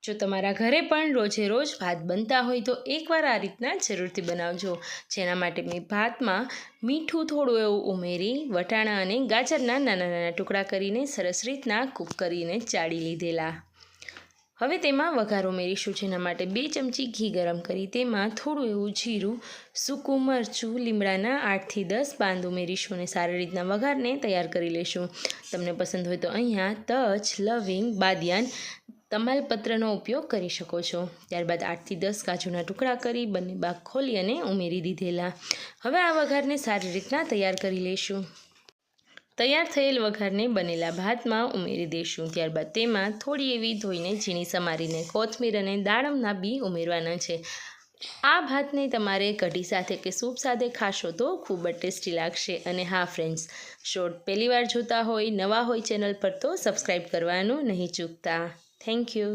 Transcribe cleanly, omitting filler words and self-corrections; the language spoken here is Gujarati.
જો તમારા ઘરે પણ રોજે રોજ ભાત બનતા હોય તો એકવાર આ રીતના જરૂરથી બનાવજો। જેના માટે મેં ભાતમાં મીઠું થોડું એવું ઉમેરી વટાણા અને ગાજરના નાના નાના ટુકડા કરીને સરસ રીતના કૂક કરીને ચાળી લીધેલા। હવે તેમાં વઘાર ઉમેરીશું, જેના માટે 2 ચમચી ઘી ગરમ કરી તેમાં થોડું એવું જીરું, સૂકું મરચું, લીમડાના 8થી 10 પાન ઉમેરીશું અને સારી રીતના વઘારને તૈયાર કરી લઈશું। તમને પસંદ હોય તો અહીંયા તજ, લવિંગ, બાદિયાન, તમાલપત્રનો ઉપયોગ કરી શકો છો। ત્યારબાદ 8થી 10 કાજુના ટુકડા કરી બંને ભાગ ખોલી અને ઉમેરી દીધેલા। હવે આ વઘારને સારી રીતના તૈયાર કરી લઈશું। તૈયાર થયેલ વઘારને બનેલા ભાતમાં ઉમેરી દઈશું। ત્યારબાદ તેમાં થોડી એવી ધોઈને ઝીણી સમારીને કોથમીર અને દાડમના બી ઉમેરવાના છે। આ ભાતને તમારે કઢી સાથે કે સૂપ સાથે ખાશો તો ખૂબ જ ટેસ્ટી લાગશે। અને હા ફ્રેન્ડ્સ, શોર્ટ પહેલીવાર જોતા હોય, નવા હોય ચેનલ પર તો સબસ્ક્રાઈબ કરવાનું નહીં ચૂકતા। Thank you.